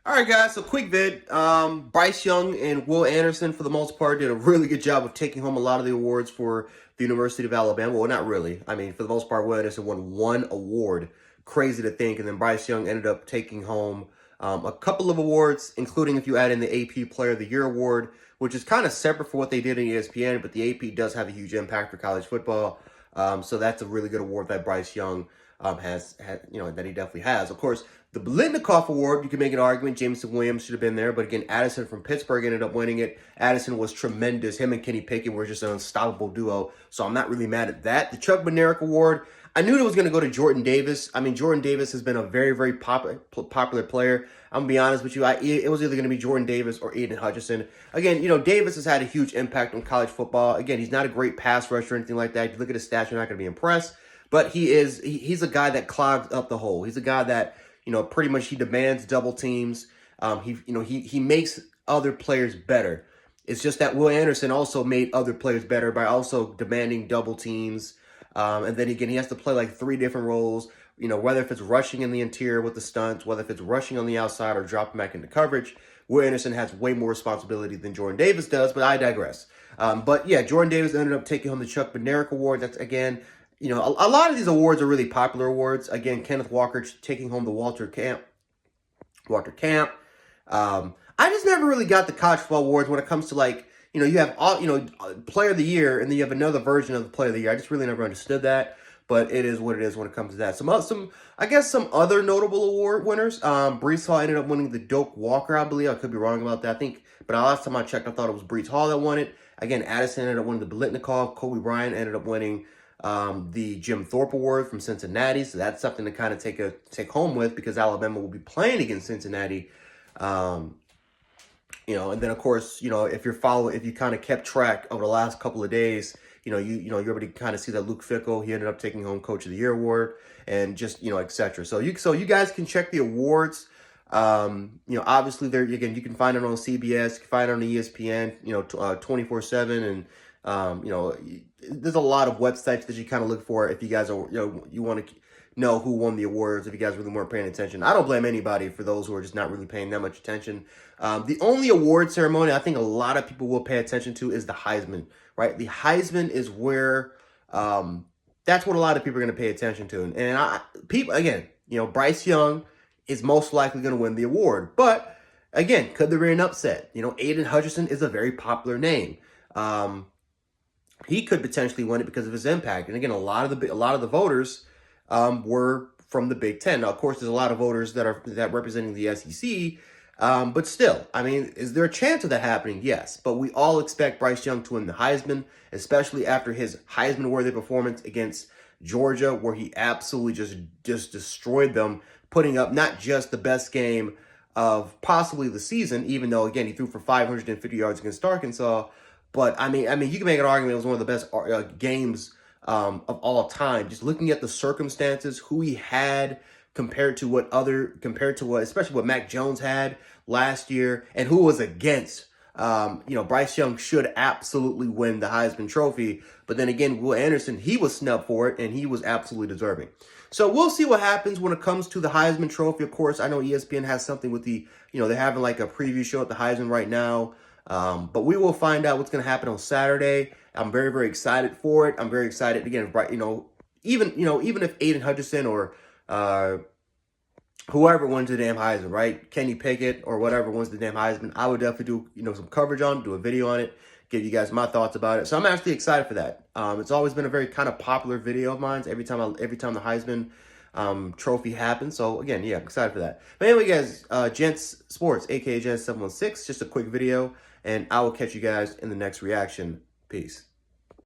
All right, guys, so quick vid. Bryce Young and Will Anderson, for the most part, did a really good job of taking home a lot of the awards for the University of Alabama. Well, not really. I mean, for the most part, Will Anderson won one award. Crazy to think. And then Bryce Young ended up taking home a couple of awards, including if you add in the AP Player of the Year award, which is kind of separate for what they did in ESPN, but the AP does have a huge impact for college football. So that's a really good award that Bryce Young has, that he definitely has. Of course, the Blitnikoff Award, you can make an argument. Jameson Williams should have been there. But again, Addison from Pittsburgh ended up winning it. Addison was tremendous. Him and Kenny Pickett were just an unstoppable duo. So I'm not really mad at that. The Chuck Bednarik Award, I knew it was going to go to Jordan Davis. I mean, Jordan Davis has been a very, very popular player. I'm going to be honest with you. It was either going to be Jordan Davis or Aiden Hutchinson. Again, Davis has had a huge impact on college football. Again, he's not a great pass rusher or anything like that. If you look at his stats, you're not going to be impressed. But he's a guy that clogs up the hole. He's a guy that, pretty much he demands double teams. He makes other players better. It's just that Will Anderson also made other players better by also demanding double teams. And then again, he has to play like three different roles, whether if it's rushing in the interior with the stunts, whether if it's rushing on the outside or dropping back into coverage. Will Anderson has way more responsibility than Jordan Davis does, but I digress. But yeah, Jordan Davis ended up taking home the Chuck Bednarik Award. That's, again, a lot of these awards are really popular awards. Again, Kenneth Walker taking home the Walter Camp. I just never really got the college football awards when it comes to you have all, Player of the Year, and then you have another version of the Player of the Year. I just really never understood that, but it is what it is when it comes to that. Some other notable award winners. Breece Hall ended up winning the Doak Walker, I believe. I could be wrong about that. But last time I checked, I thought it was Breece Hall that won it. Again, Addison ended up winning the Blitnikoff. Kobe Bryant ended up winning the Jim Thorpe Award from Cincinnati. So that's something to kind of take home with, because Alabama will be playing against Cincinnati. And then of course, if you kind of kept track over the last couple of days, you're able to kind of see that Luke Fickell, he ended up taking home Coach of the Year award, and just, etc. So you guys can check the awards. Obviously you can find it on CBS, you can find it on ESPN, 24/7, and there's a lot of websites that you kind of look for if you guys are, you want to know who won the awards, if you guys really weren't paying attention. I don't blame anybody for those who are just not really paying that much attention. The only award ceremony I think a lot of people will pay attention to is the Heisman, right? The Heisman is where, that's what a lot of people are going to pay attention to. And Bryce Young is most likely going to win the award. But again, could there be an upset? Aiden Hutchinson is a very popular name. He could potentially win it because of his impact. And again, a lot of the voters were from the Big Ten. Now, of course, there's a lot of voters that representing the SEC, but still, I mean, is there a chance of that happening? Yes, but we all expect Bryce Young to win the Heisman, especially after his Heisman-worthy performance against Georgia, where he absolutely just destroyed them, putting up not just the best game of possibly the season, even though, again, he threw for 550 yards against Arkansas. But I mean, you can make an argument it was one of the best games of all time. Just looking at the circumstances, who he had compared to what, especially what Mac Jones had last year, and who was against. Bryce Young should absolutely win the Heisman Trophy. But then again, Will Anderson, he was snubbed for it, and he was absolutely deserving. So we'll see what happens when it comes to the Heisman Trophy. Of course, I know ESPN has something with they're having like a preview show at the Heisman right now. But we will find out what's going to happen on Saturday. I'm very, very excited for it. I'm very excited again. Even if Aiden Hutchinson or whoever wins the damn Heisman, right? Kenny Pickett or whatever wins the damn Heisman, I would definitely do some coverage on it, do a video on it, give you guys my thoughts about it. So I'm actually excited for that. It's always been a very kind of popular video of mine. Every time the Heisman trophy happens. So again, yeah, I'm excited for that. But anyway, guys, Gents Sports, aka Gents 716, just a quick video, and I will catch you guys in the next reaction. Peace.